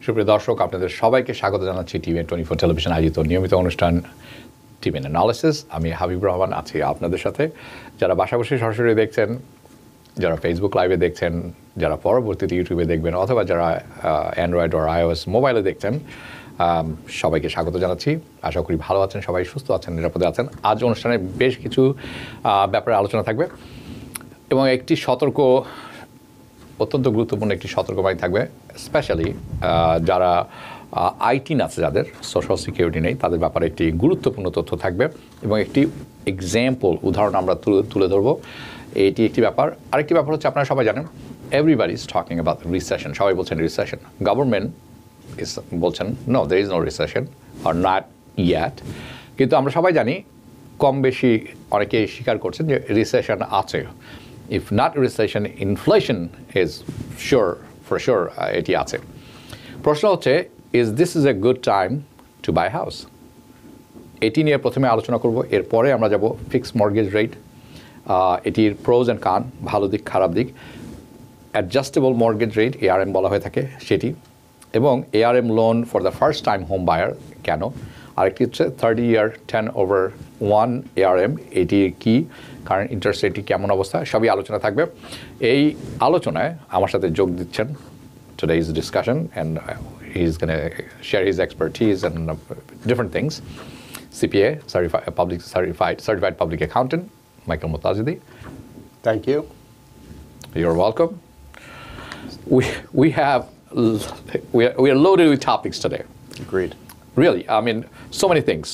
সুপ্রিয় দর্শক, আপনাদের সবাইকে স্বাগত জানাচ্ছি টিভি24 টেলিভিশন আয়োজিত নিয়মিত অনুষ্ঠান টিভি অ্যানালিসিস। আমি হাবিব রহমান আছি আপনাদের সাথে। যারা বাসা বসে সরাসরি দেখছেন, যারা ফেসবুক লাইভে দেখছেন, যারা পরবর্তীতে ইউটিউবে দেখবেন, অথবা যারা অ্যান্ড্রয়েড ও iOS মোবাইলে দেখছেন, সবাইকে স্বাগত জানাচ্ছি। আশা করি ভালো আছেন, সবাই সুস্থ আছেন, নিরাপদে আছেন। আজ অনুষ্ঠানে বেশ কিছু ব্যাপারে আলোচনা থাকবে এবং একটি অত্যন্ত গুরুত্বপূর্ণ একটি সতর্কবাণী থাকবে, স্পেশালি যারা আইটিন আছে, যাদের সোশ্যাল সিকিউরিটি নেই, তাদের ব্যাপারে একটি গুরুত্বপূর্ণ তথ্য থাকবে এবং একটি উদাহরণ আমরা তুলে ধরবো। এটি একটি ব্যাপার। আরেকটি ব্যাপার হচ্ছে, আপনারা সবাই জানেন, everybody is talking about recession. সবাই বলছেন রিসেশন। গভর্নমেন্ট বলছেন no, there is no recession or not yet. কিন্তু আমরা সবাই জানি, কম বেশি অনেকে স্বীকার করছেন যে রিসেশন আছে। If not recession, inflation is for sure এটি আছে। প্রশ্ন হচ্ছে, this is a good time to buy house? এটি নিয়ে প্রথমে আলোচনা করব, এরপরে আমরা যাব ফিক্সড মর্গেজ রেট, এটির প্রোজ অ্যান্ড কন, ভালো দিক খারাপ দিক, অ্যাডজাস্টেবল মর্গেজ রেট ARM বলা হয়ে থাকে সেটি, এবং ARM loan for the first time home buyer কেন, আরেকটি হচ্ছে 30-year 10/1 ARM, এটি কি, কারেন্ট ইন্টারেস্ট রেটটি কেমন অবস্থা, সবই আলোচনা থাকবে। এই আলোচনায় আমার সাথে যোগ দিচ্ছেন today's discussion, and he's going to share his expertise and different things. CPA, certified public accountant, Michael Mutazidi. Thank you. You're welcome. We are loaded with topics today. Agreed. Really, I mean, so many things.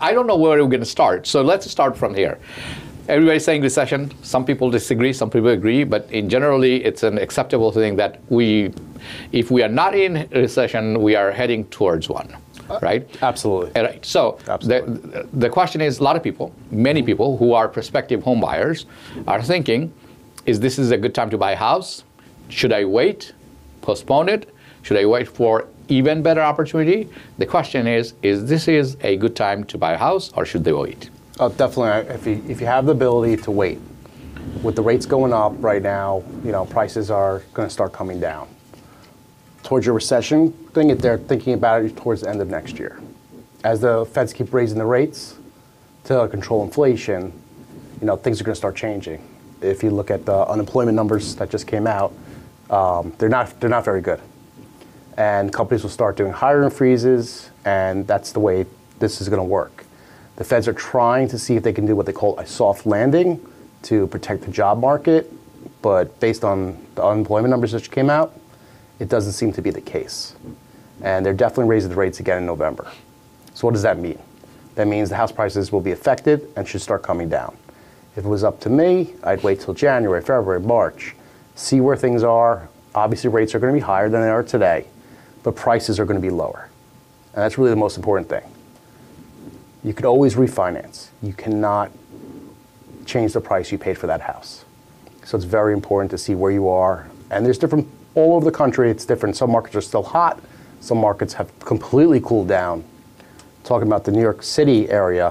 I don't know where we're going to start, so let's start from here. Everybody's saying recession. Some people disagree, some people agree, but in generally, it's an acceptable thing that if we are not in recession, we are heading towards one, right? Absolutely. Right. So the question is, a lot of people, many people who are prospective home buyers are thinking, is this a good time to buy a house? Should I wait, postpone it? Should I wait for even better opportunity? The question is this a good time to buy a house, or should they wait? Oh, definitely. If you have the ability to wait, with the rates going up right now, prices are going to start coming down. Towards your recession thing, they're thinking about it towards the end of next year. As the Feds keep raising the rates to control inflation, things are going to start changing. If you look at the unemployment numbers that just came out, they're not very good. And companies will start doing hiring freezes, and that's the way this is going to work. The Feds are trying to see if they can do what they call a soft landing to protect the job market, but based on the unemployment numbers that came out, it doesn't seem to be the case. And they're definitely raising the rates again in November. So what does that mean? That means the house prices will be affected and should start coming down. If it was up to me, I'd wait till January, February, March, see where things are. Obviously, rates are going to be higher than they are today, but prices are going to be lower. And that's really the most important thing. You could always refinance. You cannot change the price you paid for that house. So it's very important to see where you are. And there's different, all over the country, it's different. Some markets are still hot. Some markets have completely cooled down. Talking about the New York City area,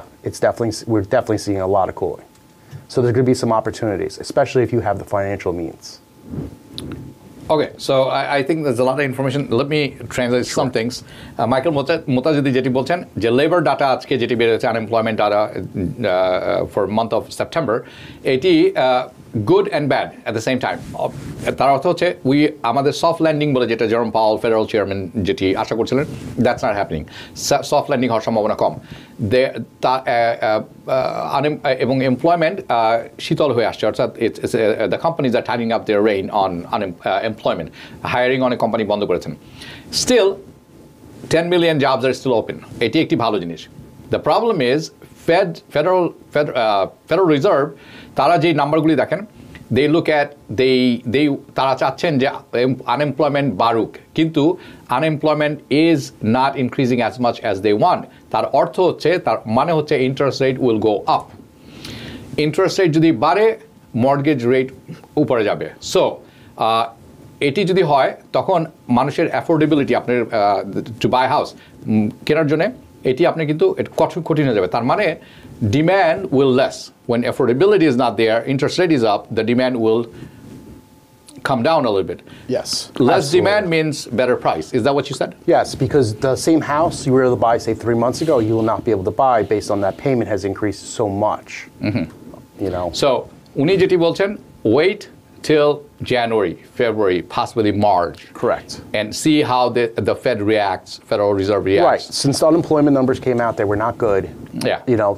we're definitely seeing a lot of cooling. So there's going to be some opportunities, especially if you have the financial means. Okay, so I think there's a lot of information. Let me translate some things. Michael Mutazidi যেটি বলছেন যে labour data আজকে যেটি বের হয়েছে, unemployment data for month of September, এটি good and bad at the same time. তার অর্থ হচ্ছে আমাদের সফট ল্যান্ডিং বলে যেটা জেরোম পাওয়েল ফেডারেল চেয়ারম্যান যেটি আশা করছিলেন, that's not happening. Soft landing হওয়ার সম্ভাবনা কম। এবং এমপ্লয়মেন্ট শীতল হয়ে আসছে, অর্থাৎ the companies are turning up their rein on employment. Hiring অনেক কোম্পানি বন্ধ করেছেন। Still, 10 million jobs are still open. এটি একটি ভালো জিনিস। The problem is Federal Reserve, তারা যে নাম্বারগুলি দেখেন, তারা চাচ্ছেন যে আনএমপ্লয়মেন্ট বাড়ুক, কিন্তু unemployment is not increasing as much as they want. তার অর্থ হচ্ছে, তার মানে হচ্ছে interest rate will go up. Interest rate যদি বাড়ে, মর্গেজ রেট উপরে যাবে। সো এটি যদি হয়, তখন মানুষের অ্যাফোর্ডেবিলিটি, আপনার টু বাই হাউস কেনার জন্য এটি আপনি কিন্তু কঠিন হয়ে যাবে। তার মানে demand will less. When affordability is not there, interest rate is up, the demand will come down a little bit. Yes. Less absolutely. demand means better price. Is that what you said? Yes, because the same house you were able to buy, say, 3 months ago, you will not be able to buy based on that payment has increased so much. You know. So উনি যেটি বলছেন, wait till January, February, possibly March. Correct. And see how the Fed reacts, Federal Reserve reacts. Right. Since the unemployment numbers came out, they were not good. Yeah. You know,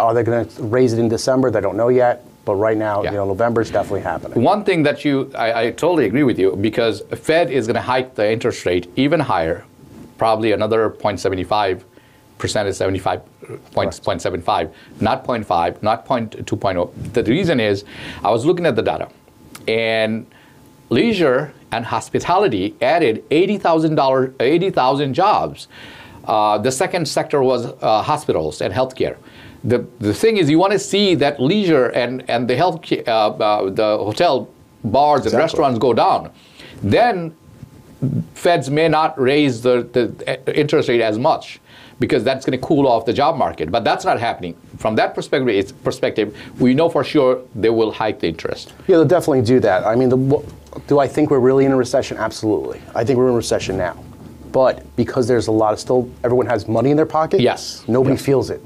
are they going to raise it in December? They don't know yet. But right now, Yeah. you know, November is definitely happening. One thing that I totally agree with you, because Fed is going to hike the interest rate even higher, probably another 0.75%, is 75 points, 0.75, not 0.5, not 2.0. The reason is, I was looking at the data, and leisure and hospitality added 80,000 jobs. The second sector was hospitals and healthcare. The thing is, you want to see that leisure and the health, the hotel, bars, and restaurants go down. Then Feds may not raise the interest rate as much, because that's going to cool off the job market. But that's not happening. From that perspective, we know for sure they will hike the interest. Yeah, they'll definitely do that. I mean, do I think we're really in a recession? Absolutely. I think we're in a recession now. But because there's a lot of everyone has money in their pocket. Yes. Nobody feels it.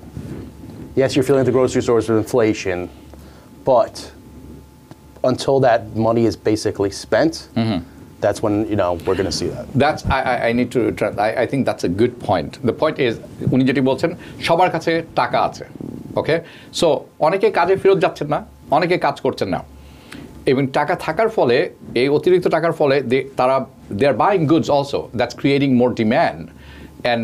Yes, you're feeling at the grocery stores with inflation, but until that money is basically spent, that's when, you know, we're going to see that. That's I need to. I think that's a good point. The point is, উনি যেটি বলছেন, সবার কাছে টাকা আছে, ওকে? So অনেকে কাজে ফেরত যাচ্ছেন না, অনেকে কাজ করছেন না, এবং টাকা থাকার ফলে, এই অতিরিক্ত টাকার ফলে they are buying goods also. That's creating more demand, and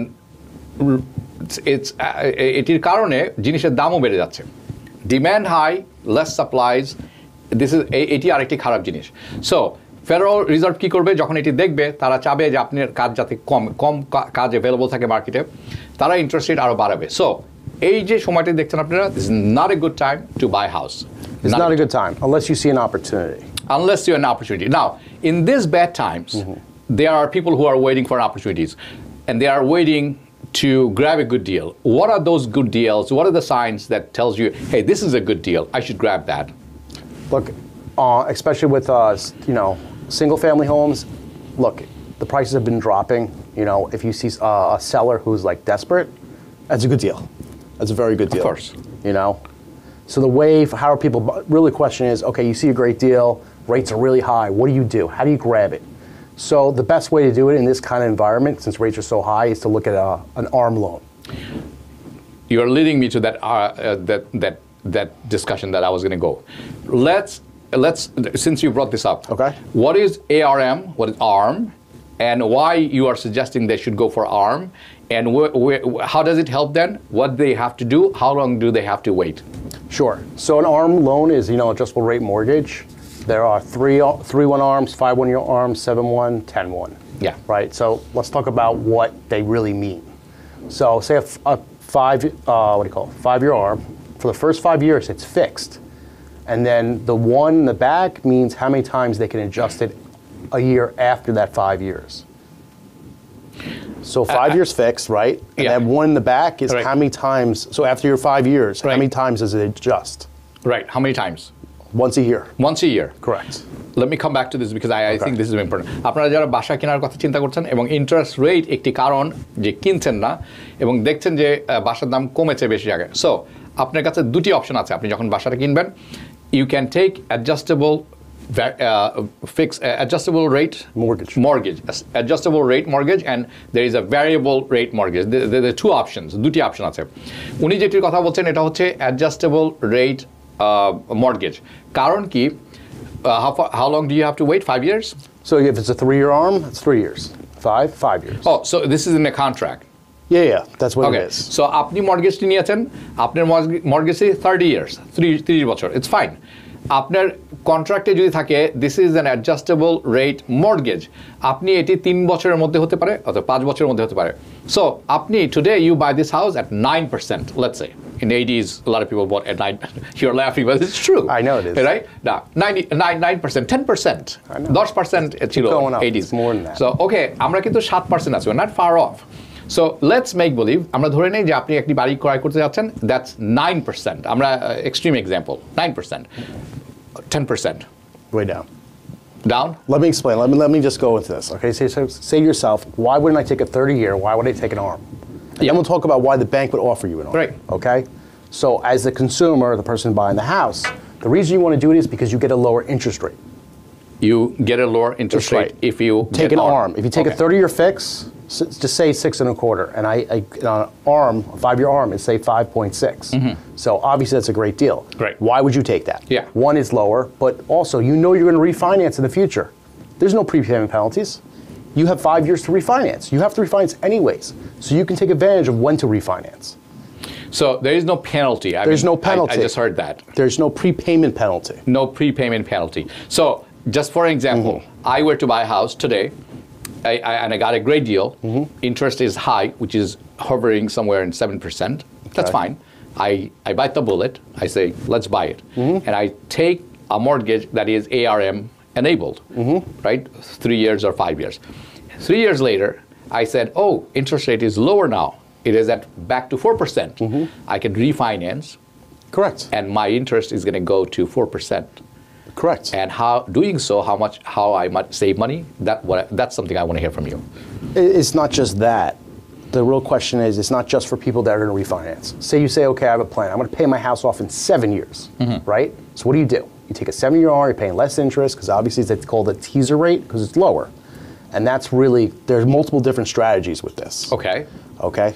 এটির কারণে জিনিসের দামও বেড়ে যাচ্ছে। Demand high, less supplies. এটি আরেকটি খারাপ জিনিস। সো ফেডারেল রিজার্ভ কি করবে, যখন এটি দেখবে, তারা চাবে যে আপনার কাজ যাতে কম কাজ অ্যাভেলেবল থাকে মার্কেটে, তারা ইন্টারেস্ট রেট আরও বাড়াবে। সো এই যে সময়টি দেখছেন আপনারা, this is not a good time to buy house. It's not a good time unless you see an opportunity. Unless you have an opportunity. Now, in these bad times, there are people who are waiting for opportunities, and they are waiting to grab a good deal. What are those good deals? What are the signs that tells you, hey, this is a good deal, I should grab that? Look, especially with you know, single-family homes. Look, the prices have been dropping. You know, if you see a seller who's like desperate, that's a good deal. That's a very good deal. Of course. You know, so the way how are people really question is, okay, you see a great deal, rates are really high. What do? How do you grab it? So the best way to do it in this kind of environment, since rates are so high, is to look at an ARM loan. You're leading me to that discussion that I was going to go. Let's since you brought this up. Okay. What is ARM? What is ARM? And why you are suggesting they should go for ARM? And how does it help them? What they have to do? How long do they have to wait? Sure. So an ARM loan is, you know, adjustable rate mortgage. There are 3-1 ARMs, 5-1 ARMs, 7-1, 10-1. Yeah. Right. So let's talk about what they really mean. So say a 5-year ARM. For the first 5 years, it's fixed, and then the one in the back means how many times they can adjust it a year after that 5 years. So 5 years fixed, right? And then one in the back is how many times. So after your 5 years, how many times does it adjust? Right. How many times? Once a year. Once a year. Correct. Let me come back to this because I think this is important. আপনারা যারা বাসা কেনার কথা চিন্তা করছেন এবং interest rate একটি কারণ যে কিনছেন না এবং দেখছেন যে বাসার দাম কমেছে বেশি জায়গায়। সো আপনার কাছে দুটি অপশন আছে। আপনি যখন বাসাটা কিনবেন, you can take adjustable rate mortgage, adjustable rate mortgage, and there is a variable rate mortgage. There are two options. দুটি অপশন আছে। উনি যেটির কথা বলছেন এটা হচ্ছে adjustable rate mortgage. কারণ কি? How long do you have to wait? 5 years? So if it's a 3-year ARM, it's 3 years. 5 years. Oh, so this is in a contract. Yeah, that's what it is. So আপনি মর্গেজটি নিয়েছেন, আপনার মর্গেজটি 30 years, 30 বছর, it's fine. আপনার কন্ট্রাক্টে যদি থাকে this is an adjustable rate mortgage, আপনি এটি 3 বছরের মধ্যে হতে পারে অথবা 5 বছরের মধ্যে হতে পারে। সো আপনি today you buy this house at 9%, let's say. In the 80s, a lot of people bought at 9. You're laughing, but it's true. I know it is. Right? Now, 9%, 10%, 10% ছিল 80s. It's more than that. So, okay, আমরা কিন্তু 7% আছি. We're not far off. So let's make believe, আমরা ধরে নেই যে আপনি একটি বাড়ি ক্রয় করতে যাচ্ছেন, that's 9%. আমরা extreme example, 9%, 10%. Way down. Down? Let me explain. Let me just go into this. Okay, say to yourself, why wouldn't I take a 30-year? Why would I take an ARM? And then we'll talk about why the bank would offer you an ARM. Right. Okay? So as the consumer, the person buying the house, the reason you want to do it is because you get a lower interest rate. You get a lower interest That's rate right. if you Take get an ARM. If you take a 30-year fix, just say 6.25, and an ARM, a 5-year ARM, is say 5.6. So obviously that's a great deal. Right. Why would you take that? Yeah. One, is lower, but also you know you're going to refinance in the future. There's no prepayment penalties. You have 5 years to refinance. You have to refinance anyways, so you can take advantage of when to refinance. So there is no penalty. There's no penalty. I just heard that. There's no prepayment penalty. No prepayment penalty. So just for example, I were to buy a house today, and I got a great deal. Interest is high, which is hovering somewhere in 7%. That's fine. I bite the bullet. I say, let's buy it. And I take a mortgage that is ARM enabled, right? 3 years or 5 years. 3 years later, I said, oh, interest rate is lower now. It is back to 4%. I can refinance. Correct. And my interest is going to go to 4%. Correct. And how I might save money, that's something I want to hear from you. It's not just that. The real question is, it's not just for people that are going to refinance. Say you say, okay, I have a plan. I'm going to pay my house off in 7 years, right? So what do? You take a 7-year ARM, you're paying less interest, because obviously it's called a teaser rate, because it's lower. And that's really, there's multiple different strategies with this. Okay. Okay?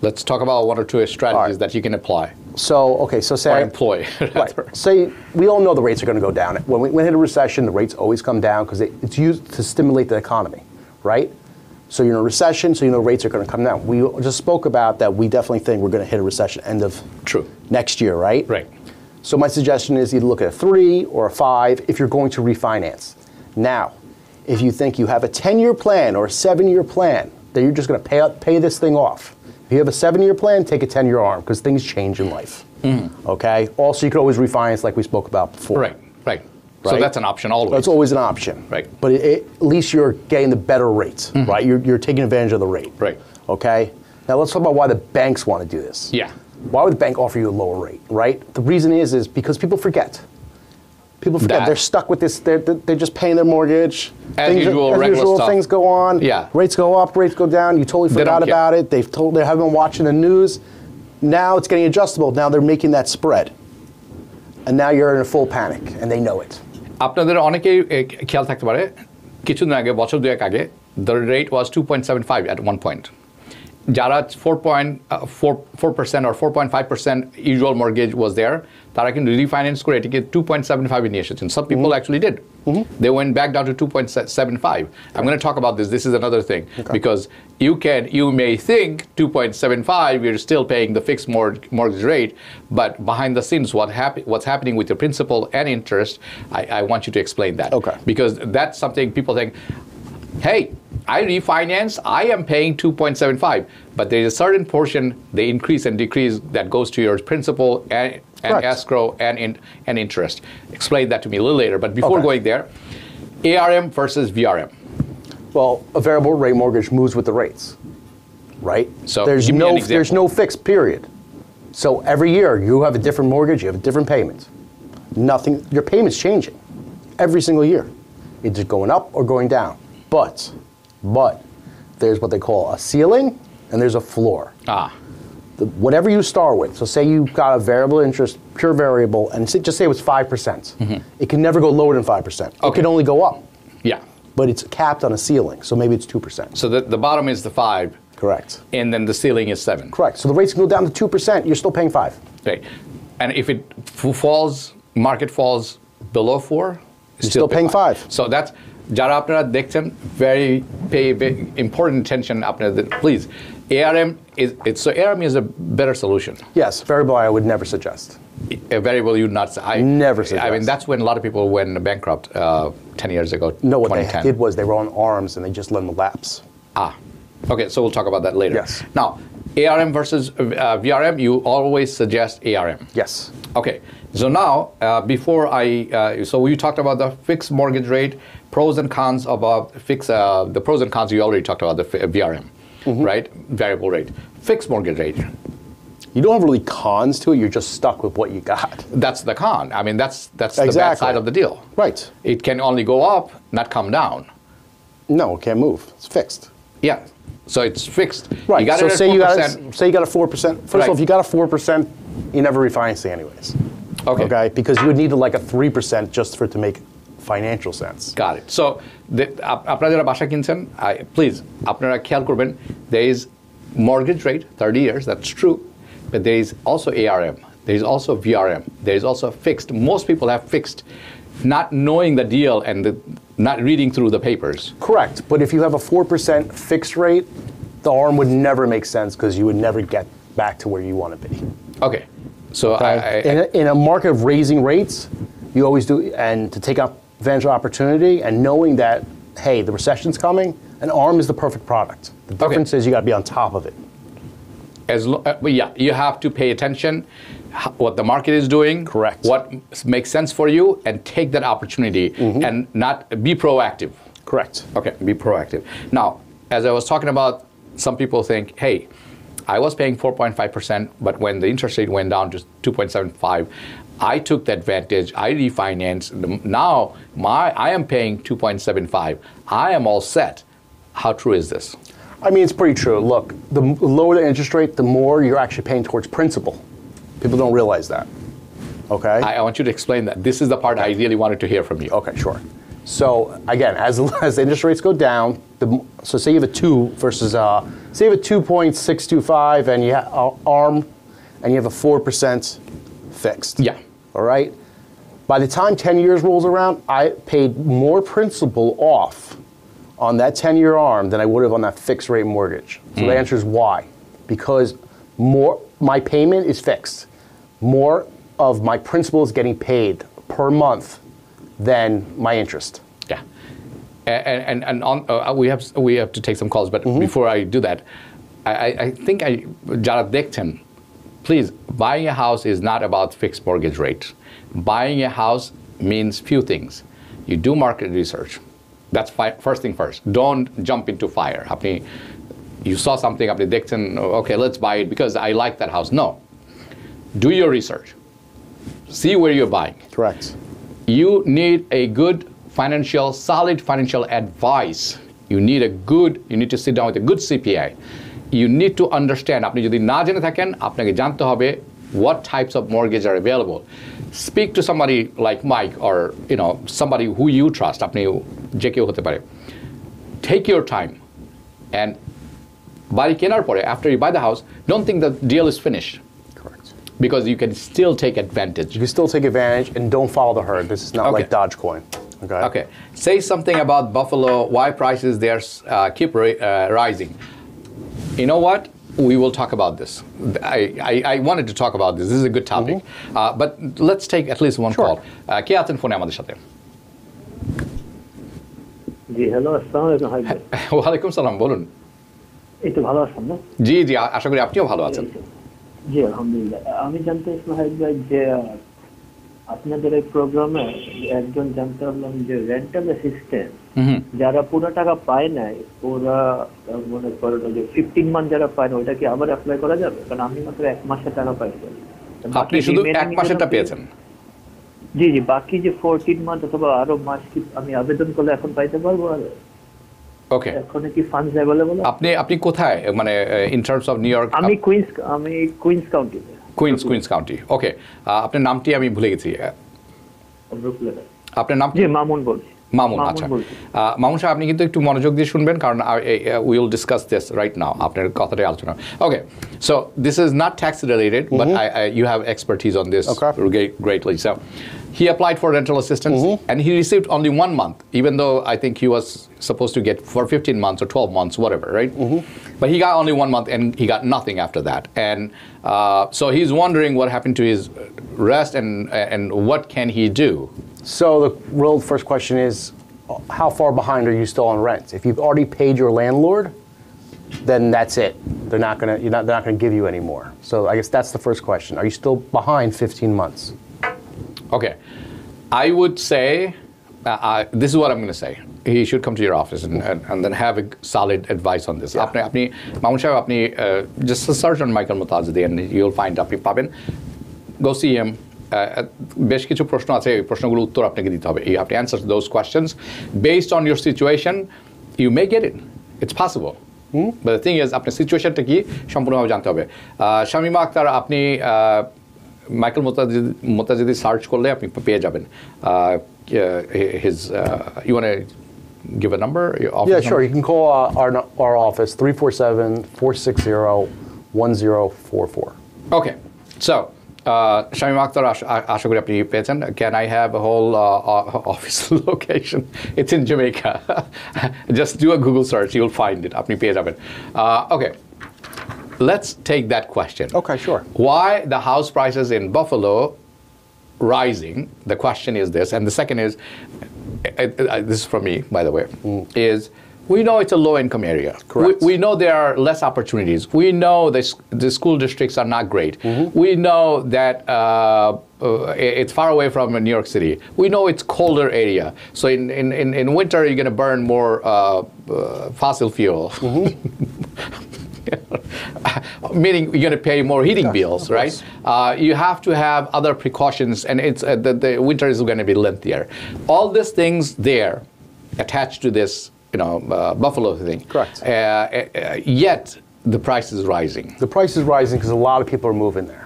Let's talk about one or two strategies that you can apply. So say Or employ. Right. Say we all know the rates are going to go down. When we hit a recession, the rates always come down because it's used to stimulate the economy, right? So you're in a recession, so you know rates are going to come down. We just spoke about that. We definitely think we're going to hit a recession end of next year, right? Right. So my suggestion is either look at a 3 or a 5 if you're going to refinance. Now, if you think you have a 10-year plan or a 7-year plan, then you're just going to pay this thing off. If you have a 7-year plan, take a 10-year ARM because things change in life. Okay. Also, you could always refinance like we spoke about before. Right. So that's an option always. That's always an option. Right. But at least you're getting the better rates, right? You're taking advantage of the rate. Right. Okay. Now let's talk about why the banks want to do this. Yeah. Why would the bank offer you a lower rate, right? The reason is because people forget. People forget. They're stuck with this. They're just paying their mortgage. As usual, stuff. Things go on. Yeah. Rates go up, rates go down. You totally forgot about it. They haven't been watching the news. Now it's getting adjustable. Now they're making that spread. And now you're in a full panic, and they know it. আপনাদের অনেকেই খেয়াল থাকতে পারে কিছুদিন আগে বছর দুয়েক আগে the rate was 2.75 at one point. যারা 4.4% or 4.5% usual mortgage was there, তারা কিন্তু refinance করে এটিকে 2.75 এ নিয়ে এসেছেন. Some people actually did. They went back down to 2.75. I'm going to talk about this. This is another thing because you may think 2.75 you're still paying the fixed mortgage rate, but behind the scenes what's happening with your principal and interest, I want you to explain that. Okay. Because that's something people think, hey, I refinance, I am paying 2.75, but there's a certain portion, the increase and decrease that goes to your principal and escrow and interest. Explain that to me a little later, but before going there, ARM versus VRM. Well, a variable rate mortgage moves with the rates, right? So there's no fixed period. So every year you have a different mortgage, you have a different payment. Your payment's changing every single year. It's just going up or going down. But there's what they call a ceiling and there's a floor. Whatever you start with, so say you got a variable interest, pure variable, and just say it was 5%. It can never go lower than 5%. It can only go up. Yeah. But it's capped on a ceiling, so maybe it's 2%. So the bottom is the 5. Correct. And then the ceiling is 7. Correct. So the rates can go down to 2%, you're still paying 5. Right. And if it market falls below 4, you're still paying 5. So that's যারা আপনারা দেখছেন pay important attention আপনাদের please. ARM is a better solution. Yes, variable I would never suggest. A variable you would not say. Never suggest. I mean that's when a lot of people went bankrupt 10 years ago. No, what they did was they were on ARMs and they just let them lapse. Okay, so we'll talk about that later. Yes. Now, ARM versus VRM, you always suggest ARM. Yes. Okay, so now, so you talked about the fixed mortgage rate, pros and cons about the pros and cons you already talked about the VRM, right? Variable rate. Fixed mortgage rate. You don't have really cons to it. You're just stuck with what you got. That's the con. I mean, that's the bad Exactly. side of the deal. Right. It can only go up, not come down. No, it can't move. It's fixed. Yeah. So it's fixed. Right. You got So it at say 4%. you got a 4%. First of all, if you got a 4%, you never refinance it anyways. Okay. Okay. Because you would need like a 3% just for it to make financial sense. Got it. So আপনারা যারা বাসা কিনছেন, please আপনারা খেয়াল করবেন, there is mortgage rate 30 years, that's true, but there is also ARM, there is also VRM, there is also fixed. Most people have fixed, not knowing the deal and not reading through the papers. Correct. But if you have a 4% fixed rate, the ARM would never make sense because you would never get back to where you want to be. Okay. So In a market of raising rates, you always do, and to take up advantage of opportunity and knowing that, hey, the recession's coming, an ARM is the perfect product. The difference is you got to be on top of it. But yeah, you have to pay attention what the market is doing. Correct. What makes sense for you, and take that opportunity and not be proactive. Correct. Okay, be proactive. Now, as I was talking about, some people think, hey, I was paying 4.5%, but when the interest rate went down to 2.75, I took the advantage, I refinanced. Now, I am paying 2.75. I am all set. How true is this? I mean, it's pretty true. Look, the lower the interest rate, the more you're actually paying towards principal. People don't realize that. Okay? I want you to explain that. This is the part I really wanted to hear from you. Okay, sure. So again, as the interest rates go down, so say you have a 2 versus say you have a 2.625 and you have ARM and you have a 4% fixed. Yeah. All right. By the time 10 years rolls around, I paid more principal off on that 10-year ARM than I would have on that fixed rate mortgage. So the answer is why? Because my payment is fixed. More of my principal is getting paid per month than my interest. Yeah, and on, we have to take some calls, but before I do that, I think যারা দেখছেন, please, buying a house is not about fixed mortgage rate. Buying a house means few things. You do market research. That's first thing first. Don't jump into fire. You saw something, আপনি দেখছেন, okay, let's buy it because I like that house. No. Do your research. See where you're buying. Correct. You need a good solid financial advice. You need to sit down with a good CPA. You need to understand, আপনি যদি না জেনে থাকেন, আপনাকে জানতে হবে what types of mortgage are available. Speak to somebody like Mike or somebody who you trust. আপনি যে কেউ হতে পারে. Take your time and বাড়ি কেনার পরে, after you buy the house, don't think the deal is finished. Correct. Because you can still take advantage. You can still take advantage and don't follow the herd. This is not like Dogecoin. Okay. Okay. Say something about Buffalo, why prices there keep rising. You know what? We will talk about this. I wanted to talk about this. This is a good topic. But let's take at least one call. কে আছেন ফোনে আমাদের সাথে? জি, hello, আসসালামু আলাইকুম high ভাই। ওয়ালাইকুম সালাম, বলুন। এই তো ভালো আছেন না? জি জি, আশা করি আপনিও ভালো আছেন। জি, আলহামদুলিল্লাহ। আমি জানতে চাইছিলাম হাই ভাই যে আপনাদের এই প্রোগ্রামে একজন জানতে পারলাম যে রেন্টাল অ্যাসিস্ট্যান্ট যারা পুরো টাকা পায় নাই, ওরা মনে করেন যে 15 মান্থ যারা পায় না, ওটা কি আবার অ্যাপ্লাই করা যাবে? কারণ আমি মাত্র 1 মাসের টাকা পাইছি। আপনি শুধু 1 মাসেরটা পেয়েছেন? জি জি, বাকি যে 14 মান্থ অথবা আরো মাস কি আমি আবেদন করলে এখন পাইতে পারবো? আর ওকে, এখন কি ফান্ডস अवेलेबल? আপনি কোথায়, মানে in terms of New York? আমি কুইন্স কাউন্টিতে। Queens County. ওকে, আপনার নামটি আমি ভুলে গেছি। আপনার নাম? জি, মামুন বলছি। মামুন, আচ্ছা। মামুন সাহেব, আপনি কিন্তু একটু মনোযোগ দিয়ে শুনবেন, কারণ we will discuss this right now. আপনার কথাটাই আলোচনা। Okay, so this is not tax related, but you have expertise on this greatly. So he applied for rental assistance and he received only 1 month, even though I think he was supposed to get for 15 months or 12 months, whatever, right? But he got only 1 month and he got nothing after that. And so he's wondering what happened to his rest and what can he do? So the real first question is, how far behind are you still on rent? If you've already paid your landlord, then that's it. They're not gonna give you any more. So I guess that's the first question. Are you still behind 15 months? Okay, I would say this is what I'm going to say. He should come to your office and then have a solid advice on this. আপনি মামুন সাহেব আপনি just search on Michael Mutazadi and you'll find আপনি পাবেন. Go see him. বেশ কিছু প্রশ্ন আছে, এই প্রশ্নগুলোর উত্তর আপনাকে দিতে হবে. You have to answer those questions based on your situation. You may get it. It's possible. But the thing is, আপনার সিচুয়েশনটা কি সম্পূর্ণভাবে জানতে হবে. শামীমা আক্তার আপনি মাইকেল মোতাজিদি সার্চ করলে আপনি পেয়ে যাবেন. You want to give a number? Yeah, sure. You can call our office 347-460-1044. Okay. So, Shamim Akhtar, আশা করি আপনি পেয়েছেন. Can I have a whole office location? It's in Jamaica. Just do a Google search. You'll find it. আপনি পেয়ে যাবেন. Okay. Let's take that question. Okay, sure. Why the house prices in Buffalo rising? The question is this. And the second is, this is from me, by the way, is we know it's a low-income area. Correct. We know there are less opportunities. We know the school districts are not great. We know that it's far away from New York City. We know it's colder area. So in winter, you're going to burn more fossil fuel. Meaning you're going to pay more heating bills, right? You have to have other precautions, and it's the winter is going to be lengthier. All these things there attached to this, Buffalo thing. Correct. Yet the price is rising. The price is rising because a lot of people are moving there.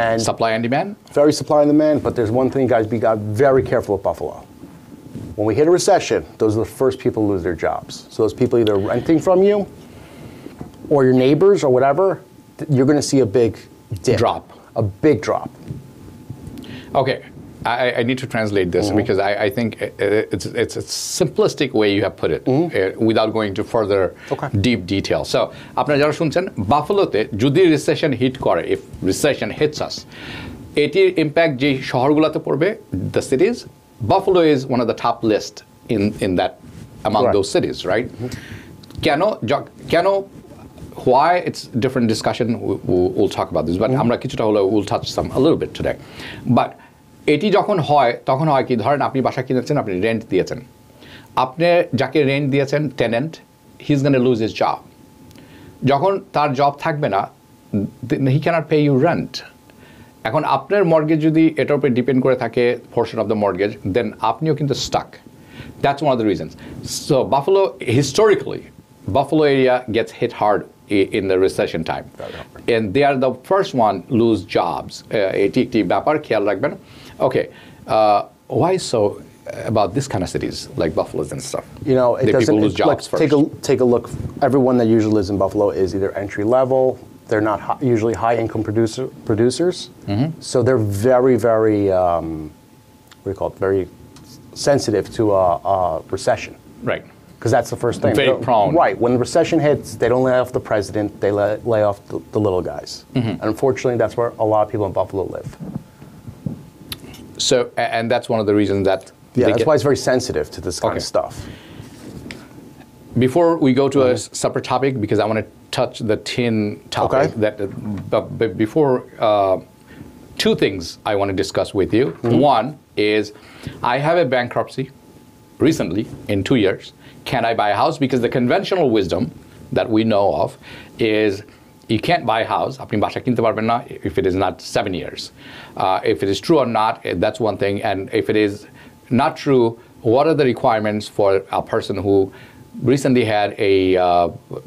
And Supply and demand? Very supply and demand, but there's one thing, guys, we got very careful with Buffalo. When we hit a recession, those are the first people to lose their jobs. So those people either renting from you or your neighbors or whatever, you're going to see a big dip. Drop. A big drop. Okay. I need to translate this because I think it's a simplistic way you have put it without going to further deep detail. So, আপনারা যারা শুনছেন, বাফালোতে যদি recession hit করে, if recession hits us, এটির impact যে শহরগুলোতে পড়বে, the cities, Buffalo is one of the top list in that among those cities, right? কেন why it's different discussion, we'll talk about this, but আমরা কিছুটা হলো we'll touch a little bit today. But এটি যখন হয় তখন হয় কি, ধরেন আপনি বাসা কিনেছেন, আপনি রেন্ট দিয়েছেন, আপনি যাকে রেন্ট দিয়েছেন tenant, he is gonna lose his job. যখন তার জব থাকবে না, he can't pay you rent. এখন আপনার মর্গেজ যদি এটার উপরে ডিপেন্ড করে থাকে, portion of the mortgage, then আপনিও কিন্তু stuck. That's one of the reasons. So Buffalo, historically Buffalo area gets hit hard in the recession time, and they are the first one lose jobs. এটি একটি ব্যাপার, খেয়াল রাখবেন। Okay, why so about this kind of cities like Buffalo's and stuff? It doesn't. People lose jobs first. Take a look. Everyone that usually lives in Buffalo is either entry level. They're not usually high income producers. So they're very, very what do you call it? Very sensitive to a recession. Right. Because that's the first thing. Very prone. Right. When the recession hits, they don't lay off the president. They lay off the little guys. And unfortunately, that's where a lot of people in Buffalo live. So, and that's one of the reasons that. That's why it's very sensitive to this kind of stuff. Before we go to a separate topic, because I want to touch the tin topic. But before, two things I want to discuss with you. One is, I have a bankruptcy recently in 2 years. Can I buy a house? Because the conventional wisdom that we know of is you can't buy a house. আপনি বাসা কিনতে পারবেন না if it is not 7 years. If it is true or not, that's one thing. And if it is not true, what are the requirements for a person who recently had a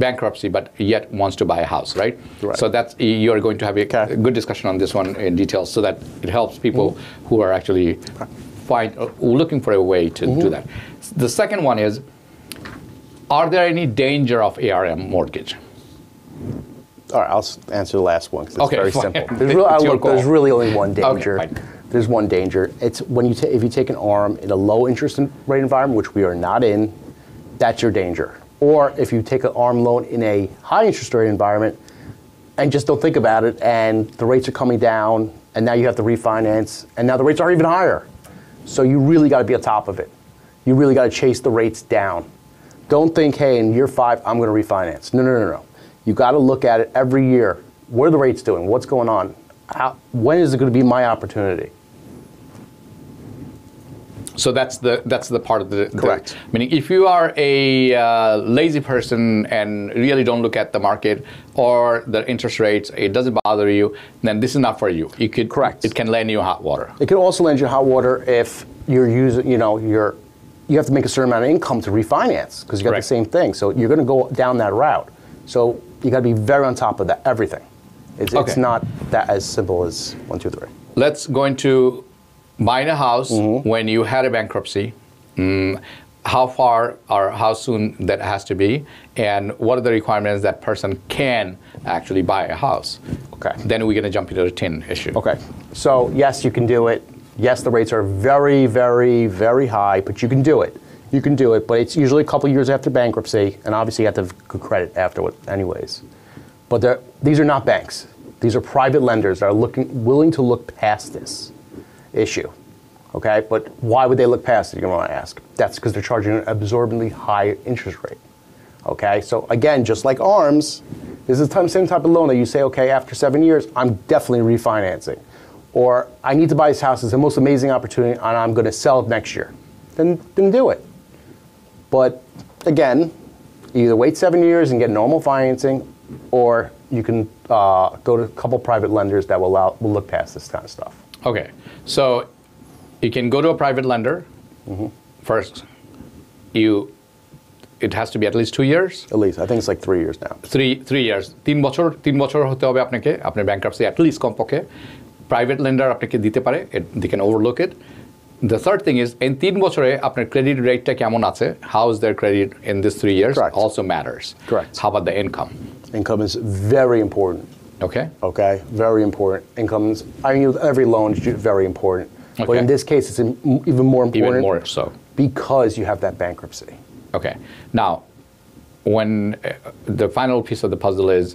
bankruptcy but yet wants to buy a house, right? So that's, you're going to have a good discussion on this one in detail so that it helps people who are actually looking for a way to do that. The second one is, are there any danger of ARM mortgage? All right, I'll answer the last one because it's very fine. simple. There's really only one danger. Okay, there's one danger. It's when if you take an ARM in a low interest rate environment, which we are not in, that's your danger. Or if you take an ARM loan in a high interest rate environment and just don't think about it, and the rates are coming down, and now you have to refinance, and now the rates are even higher. So you really got to be on top of it. You really got to chase the rates down. Don't think, hey, in year 5, I'm going to refinance. No. You got to look at it every year. What are the rates doing? What's going on? When is it going to be my opportunity? So that's the part of the Correct. Meaning, if you are a lazy person and really don't look at the market or the interest rates, it doesn't bother you, then this is not for you. You could Correct. It can lend you hot water. It can also lend you hot water if you're using, you have to make a certain amount of income to refinance because you got Correct. the same thing. So you're going to go down that route. So you got to be very on top of that, everything. It's Okay. not that as simple as 1, 2, 3. Let's go into buying a house when you had a bankruptcy. How far or how soon that has to be, and what are the requirements that person can actually buy a house? Okay. Then we're going to jump into the tin issue. Okay. So yes, you can do it. Yes, the rates are very, very, very high, but you can do it. You can do it, but it's usually a couple years after bankruptcy, and obviously you have to have good credit afterward anyways. But these are not banks. These are private lenders that are willing to look past this issue. Okay, but why would they look past it, you're going to want to ask? That's because they're charging an absorbently high interest rate. Okay, so again, just like ARMS, this is the same type of loan that you say, okay, after 7 years, I'm definitely refinancing. Or I need to buy this house, it's the most amazing opportunity, and I'm going to sell it next year. Then do it. But again, either wait 7 years and get normal financing, or you can go to a couple private lenders that will look past this kind of stuff. Okay, so you can go to a private lender first. It has to be at least 2 years. At least, I think it's like 3 years now. 3 years. 3 বছর হতে হবে আপনাকে আপনার bankruptcy at least কমপক্ষে private lender আপনাকে দিতে পারে, they can overlook it. The third thing is in 3 বছরে আপনার credit rateটা কেমন আছে, how is their credit in this 3 years? Correct. Also matters. Correct. How about the income? Income is very important. Okay. Okay, very important. Incomes, I mean, every loan is very important. But Okay. in this case, it's even more important. Even more so. Because you have that bankruptcy. Okay. Now, when the final piece of the puzzle is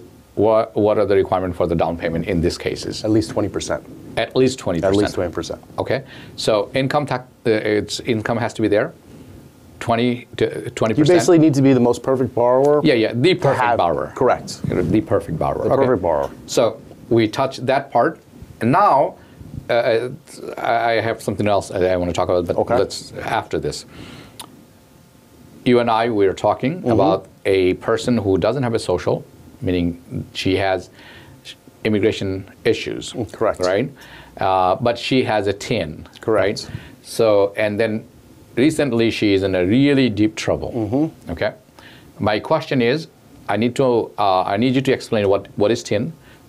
what are the requirements for the down payment in these cases? At least 20%. At least 20%. At least 20%. Okay. So income has to be there. 20%. You basically need to be the most perfect borrower. Yeah, the perfect borrower. Correct. The perfect borrower. The perfect borrower. So we touched that part, and now I have something else I want to talk about, but Okay. let's after this. You and I, we are talking about a person who doesn't have a social, meaning she has immigration issues. Correct. Right? But she has a TIN. Correct. Right? So, and then recently she is in a really deep trouble. Okay? My question is, I need you to explain what is TIN,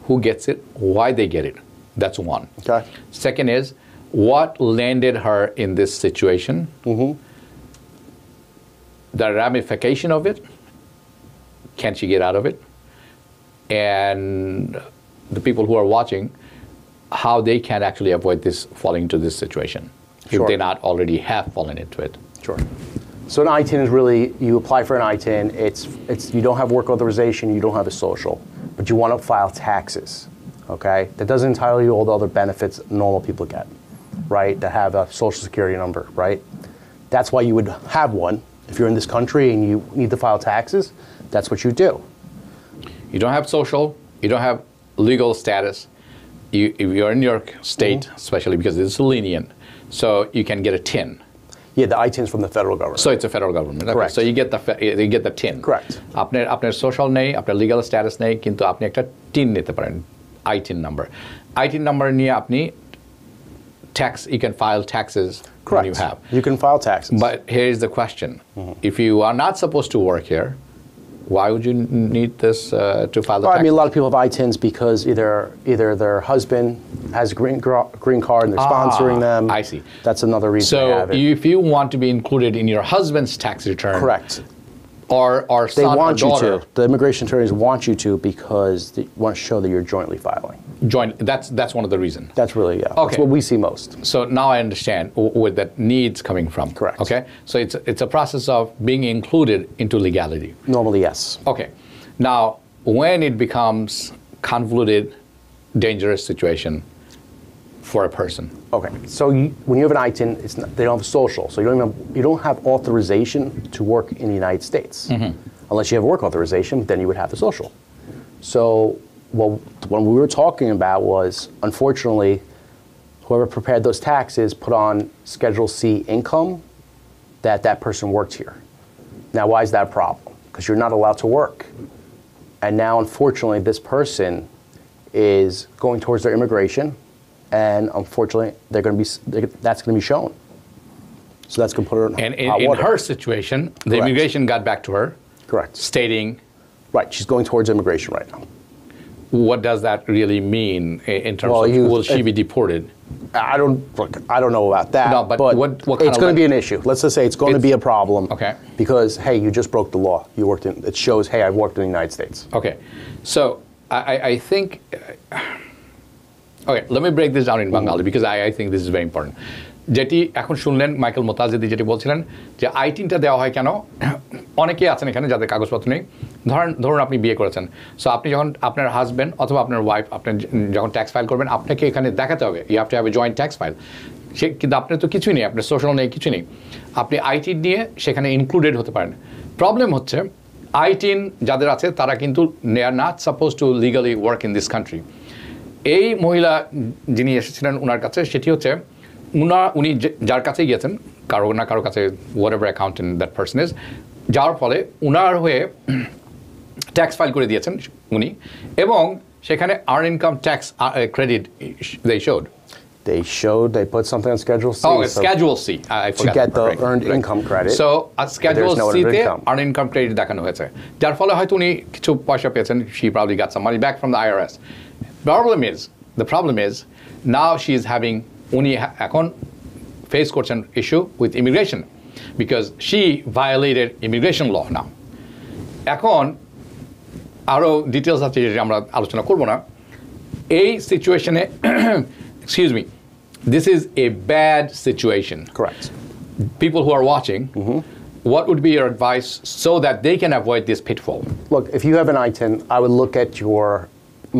who gets it, why they get it. That's one. Okay. Second is, what landed her in this situation? The ramification of it. Can she get out of it? And the people who are watching, how they can actually avoid this falling into this situation if Sure. they not already have fallen into it. Sure. So an ITIN is really, you apply for an ITIN, it's you don't have work authorization, you don't have a social, but you want to file taxes, okay? That doesn't entitle you all the other benefits normal people get, right? That have a social security number, right? That's why you would have one. If you're in this country and you need to file taxes, that's what you do. You don't have social, you don't have legal status. If you're in New York State, especially because it's lenient, so you can get a TIN. Yeah, the ITIN's from the federal government. So it's a federal government. Okay. Correct. So you get the TIN. Correct. আপনার social নেই, আপনার legal status নেই, কিন্তু আপনি একটা TIN নিতে পারেন, ITIN number. ITIN number নিয়ে আপনি you can file taxes Correct. when you have. You can file taxes. But here's the question. If you are not supposed to work here, why would you need this to file the Well, taxes? I mean, a lot of people have ITINs because either their husband has a green card and they're sponsoring them. I see. That's another reason So they have it. if you want to be included in your husband's tax return, Correct. or They son want or you daughter, to. The immigration attorneys want you to because they want to show that you're jointly filing. join. That's one of the reasons. That's really, yeah. That's Okay. what we see most. So now I understand where that needs coming from. Correct. Okay. So it's a process of being included into legality. Normally, yes. Okay. Now, when it becomes convoluted, dangerous situation for a person. Okay. So when you have an ITIN, they don't have a social, so you don't have authorization to work in the United States, unless you have work authorization. Then you would have the social. So what we were talking about was, unfortunately, whoever prepared those taxes put on Schedule C income that person worked here. Now, why is that a problem? Because you're not allowed to work. And now, unfortunately, this person is going towards their immigration, and unfortunately, that's going to be shown. So that's going to put her in hot in water. her situation, the Correct. immigration got back to her, Correct. stating, Right, she's going towards immigration right now. what does that really mean in terms Well, of will she be deported? I don't know about that. No, but what kind it's of going to be an issue. Let's just say it's going to be a problem. Okay. Because hey, you just broke the law. You worked in. It shows. Hey, I've worked in the United States. Okay, so I think. Okay, let me break this down in Bengali because I think this is very important. যেটি এখন শুনলেন Michael মোতাজেদি যেটি বলছিলেন যে আইটিনটা দেওয়া হয় কেন অনেকেই আছেন এখানে যাদের কাগজপত্র নেই ধরুন আপনি বিয়ে করেছেন সো আপনি যখন আপনার হাজব্যান্ড অথবা আপনার ওয়াইফ আপনি যখন ট্যাক্স ফাইল করবেন আপনাকে এখানে দেখাতে হবে you have to have a joint tax file সে কিন্তু আপনার তো কিছুই নেই আপনার সোশ্যাল নেই কিছু নেই আপনি আইটিন নিয়ে সেখানে ইনক্লুডেড হতে পারেন প্রবলেম হচ্ছে আইটিন যাদের আছে তারা কিন্তু they are not suppose to legally work in this country এই মহিলা যিনি এসেছিলেন ওনার কাছে সেটি হচ্ছে উনি যার কাছে গিয়েছেন কারো না কারো কাছে what ever accountant that person is যাওয়ার ফলে ওনার হয়ে ট্যাক্স ফাইল করে দিয়েছেন উনি এবং সেখানে earn income tax credit They put something on Schedule C. Oh, Schedule C. I forgot. To get the earned income credit. So, Schedule C তে income. earned income credit দেখানো হয়েছে যার ফলে হয়তো উনি কিছু পয়সা পেয়েছেন she probably got some money back from the IRS. The problem is now she is having উনি এখন ফেস করছেন issue with immigration because she violated immigration law now এখন আরও ডিটেলস আছে যেটা আমরা আলোচনা করব না এই সিচুয়েশনে excuse me this is a bad situation Correct. People who are watching what would be your advice so that they can avoid this pitfall? Look, if you have an ITIN, I would look at your.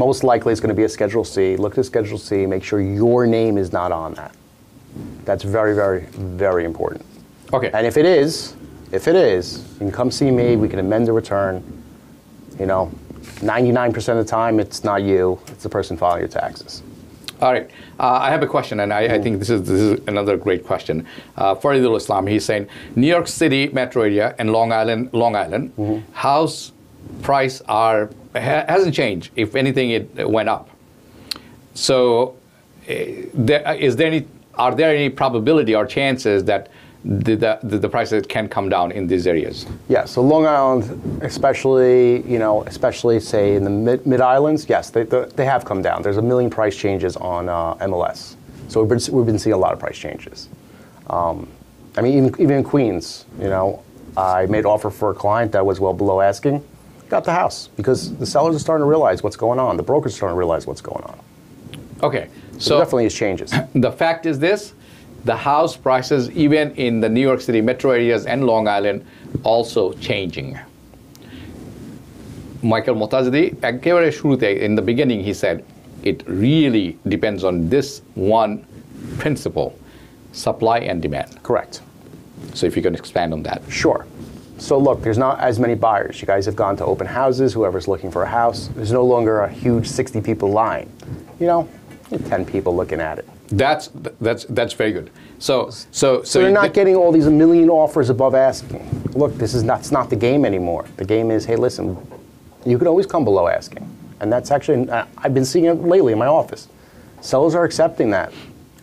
Most likely it's going to be a Schedule C. Look at Schedule C, make sure your name is not on that. That's very, very, very important. Okay. And if it is, you can come see me, we can amend the return. You know, 99% of the time it's not you, it's the person filing your taxes. All right. I have a question, and I think this is another great question. Faridul Islam, he's saying, New York City metro area and Long Island, house price hasn't changed. If anything, it went up. So, are there any probability or chances that the prices can come down in these areas? Yeah, so Long Island, especially say in the mid islands, yes, they have come down. There's a million price changes on MLS. So we've been seeing a lot of price changes. I mean, even in Queens, I made an offer for a client that was well below asking. Got the house because the sellers are starting to realize what's going on. The brokers are starting to realize what's going on. Okay. So there definitely is changes. The fact is this, the house prices even in the New York City metro areas and Long Island also changing. Michael Motazadi, একেবারে শুরুতে, in the beginning he said, it really depends on this one principle, supply and demand. Correct. So if you can expand on that. Sure. So look, there's not as many buyers. You guys have gone to open houses, whoever's looking for a house. There's no longer a huge 60 people line. 10 people looking at it. That's very good. So you're not getting all these a million offers above asking. Look, that's not the game anymore. The game is, hey, listen, you can always come below asking. And that's actually, I've been seeing it lately in my office. Sellers are accepting that.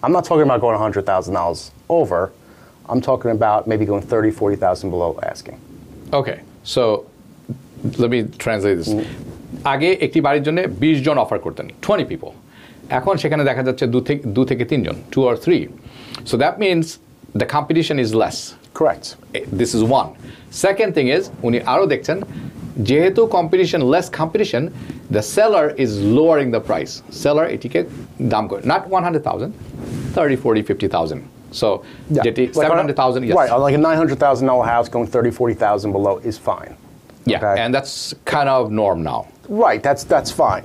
I'm not talking about going $100,000 over. I'm talking about maybe going 30, 40,000 below asking. Okay, so let me translate this. আগে একটি বাড়ির জন্য 20 জন offer করতেন, 20 people. এখন সেখানে দেখা যাচ্ছে 2 থেকে 3 জন, 2 or 3. So that means the competition is less. Correct. This is one. Second thing is, উনি আরো দেখছেন যেহেতু less competition, the seller is lowering the price. Seller এটিকে দাম করে, not 100,000, 30, 40, 50,000. So, যেটি 700,000, yes. Right, like a $900,000 house going 30, 40,000 below is fine. Yeah, okay? And that's kind of norm now. Right, that's fine.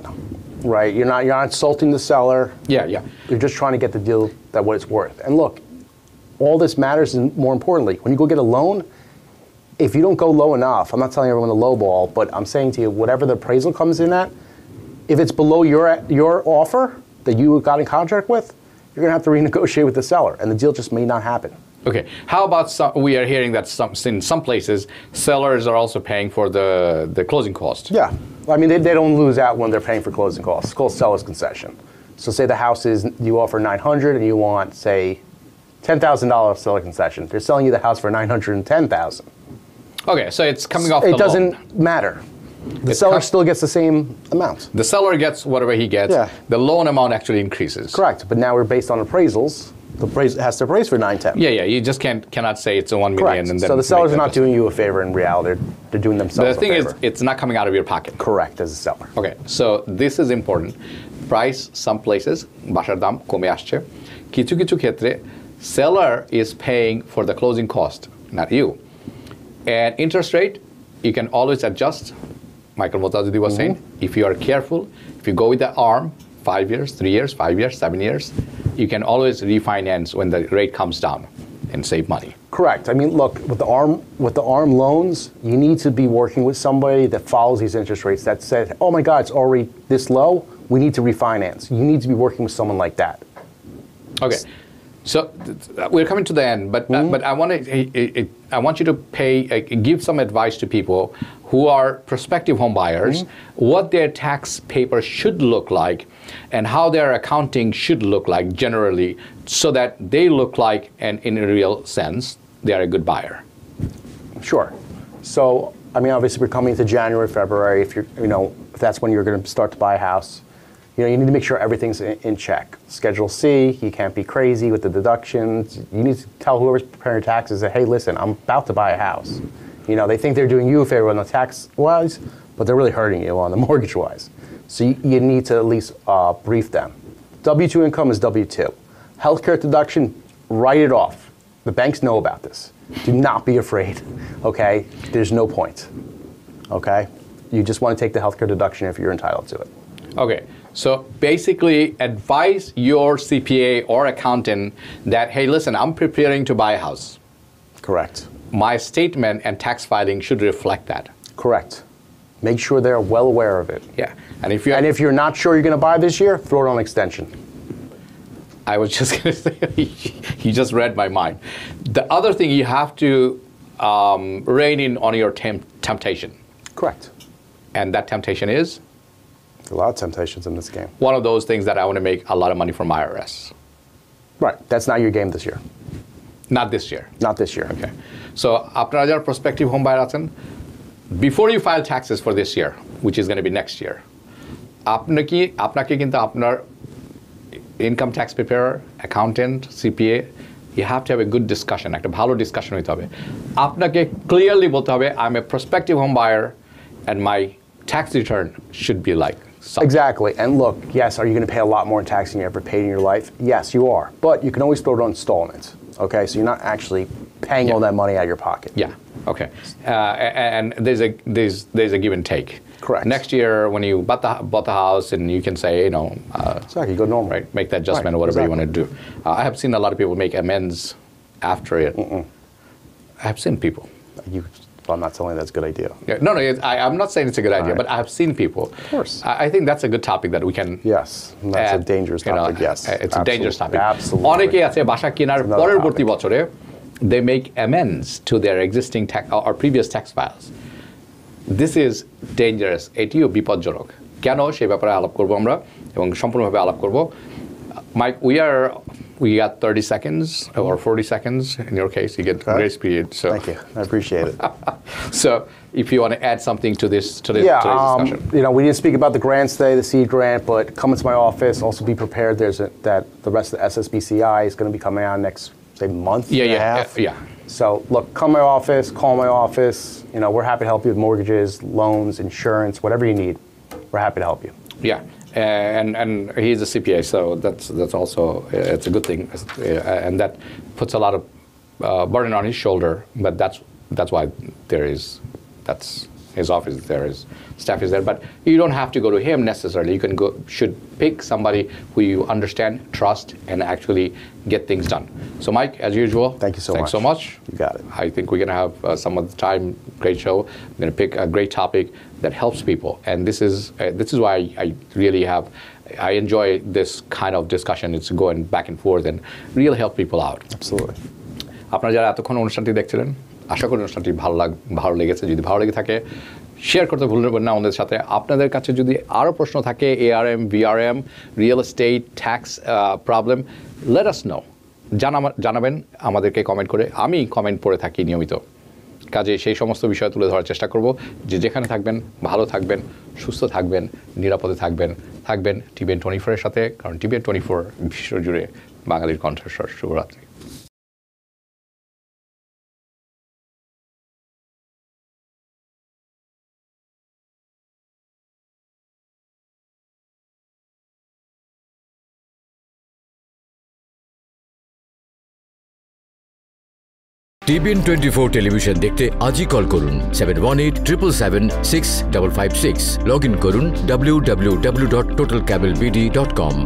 Right, you're not insulting the seller. Yeah. You're just trying to get the deal that what it's worth. And look, all this matters, and more importantly, when you go get a loan, if you don't go low enough, I'm not telling everyone to lowball, but I'm saying to you, whatever the appraisal comes in at, if it's below your offer that you got in contract with, you're going to have to renegotiate with the seller, and the deal just may not happen. Okay. How about we are hearing that in some places, sellers are also paying for the closing cost. Yeah. I mean, they don't lose out when they're paying for closing costs. It's called seller's concession. So say the house is, you offer $900 and you want, say, $10,000 seller concession. They're selling you the house for $910,000. Okay, so it's coming off the It doesn't loan. matter. The seller still gets the same amount. The seller gets whatever he gets. Yeah. The loan amount actually increases. Correct. But now we're based on appraisals. The appraise has to appraise for $910,000. Yeah. You just cannot say it's a 1 million. Correct. And then So the sellers make are that not doing you a favor in reality. They're doing themselves The thing a is, favor. it's not coming out of your pocket. Correct, as a seller. Okay, so this is important. Price, some places, বাসার দাম কমে আসছে। কিছু কিছু ক্ষেত্রে, seller is paying for the closing cost, not you. And interest rate, you can always adjust. Michael Motazidi was saying, if you are careful, if you go with the ARM, 5 years, 3 years, 5 years, 7 years, you can always refinance when the rate comes down and save money. Correct. I mean, look, with the ARM loans, you need to be working with somebody that follows these interest rates that said, oh my God, it's already this low, we need to refinance. You need to be working with someone like that. Okay, so we're coming to the end, but I want you to give some advice to people who are prospective home buyers, what their tax paper should look like, and how their accounting should look like generally, so that they look like, and in a real sense, they are a good buyer. Sure. So, I mean, obviously, we're coming into January, February. If if that's when you're going to start to buy a house, you need to make sure everything's in check. Schedule C, you can't be crazy with the deductions. You need to tell whoever's preparing your taxes that, hey, listen, I'm about to buy a house. They think they're doing you a favor on the tax-wise, but they're really hurting you on the mortgage-wise. So you need to at least brief them. W-2 income is W-2. Healthcare deduction, write it off. The banks know about this. Do not be afraid, okay? There's no point, okay? You just want to take the healthcare deduction if you're entitled to it. Okay, so basically advise your CPA or accountant that, hey, listen, I'm preparing to buy a house. Correct. My statement and tax filing should reflect that. Correct. Make sure they're well aware of it. Yeah, and if you're not sure you're going to buy this year, throw it on extension. I was just going to say, he just read my mind. The other thing, you have to rein in on your temptation. Correct. And that temptation is? A lot of temptations in this game. One of those things that I want to make a lot of money from IRS. Right. That's not your game this year. Not this year. Not this year. Okay. So, আপনারা যারা prospective home buyer আছেন, before you file taxes for this year, which is going to be next year, আপনাকে কিন্তু আপনার income tax preparer, accountant, CPA, you have to have a good discussion, একটা ভালো discussion হইতে হবে। আপনাকে clearly বলতে হবে, I'm a prospective home buyer and my tax return should be like something. Exactly. And look, yes, are you going to pay a lot more in tax than you ever paid in your life? Yes, you are. But you can always throw it on installments. Okay, so you're not actually paying all that money out of your pocket. Yeah. Okay. And there's a give and take. Correct. Next year, when you bought the house, and you can say, exactly, go normal. Right, make that adjustment or whatever you want to do. I have seen a lot of people make amends after it. I have seen people. I'm not telling you that's a good idea. Yeah, no, I'm not saying it's a good idea, but I have seen people. Of course. I think that's a good topic that we can. Yes, that's a dangerous topic. Yes, it's a dangerous topic. Absolutely. অনেকে আছে বাসা কেনার পরবর্তী বছরে they make amends to their existing tax or previous tax files. This is dangerous. এটিও বিপজ্জনক। কেন সে ব্যাপারে আলাপ করব আমরা এবং সম্পূর্ণভাবে আলাপ করব। Mike, we got 30 seconds or 40 seconds. In your case, you get grace period. So. Thank you. I appreciate it. So, if you want to add something to today's discussion. We didn't speak about the grants today, the seed grant, but come into my office. Also be prepared. That the rest of the SSBCI is going to be coming out next, say, month and a half. Yeah. So, look, come to my office, call my office. We're happy to help you with mortgages, loans, insurance, whatever you need. We're happy to help you. Yeah. And he's a CPA, so that's also it's a good thing, and that puts a lot of burden on his shoulder. But that's why that's his office. His staff is there. But you don't have to go to him necessarily. You can should pick somebody who you understand, trust, and actually get things done. So, Mike, as usual, thanks so much. You got it. I think we're going to have some of the time. Great show. We're going to pick a great topic that helps people, and this is why I really have I enjoy this kind of discussion. It's going back and forth and really help people out. Absolutely. আপনারা যারা এতক্ষণ অনুষ্ঠানটি দেখছিলেন, আশা করি অনুষ্ঠানটি ভালো লেগেছে। যদি ভালো লেগে থাকে শেয়ার করতে ভুলবেন না আমাদের সাথে। আপনাদের কাছে যদি আরও প্রশ্ন থাকে ARM, VRM, real estate, tax problem, let us no, জানাবেন আমাদেরকে কমেন্ট করে। আমি কমেন্ট পড়ে থাকি নিয়মিত, কাজে সেই সমস্ত বিষয় তুলে ধরার চেষ্টা করব। যেখানে থাকবেন ভালো থাকবেন, সুস্থ থাকবেন, নিরাপদে থাকবেন TBN 24-এর সাথে, কারণ TBN 24 বিশ্বজুড়ে বাঙালির কণ্ঠস্বর। শুভরাত্রি। TBN 24 টেলিভিশন দেখতে আজই কল করুন 7187776556। লগ ইন করুন www.totalcablebd.com।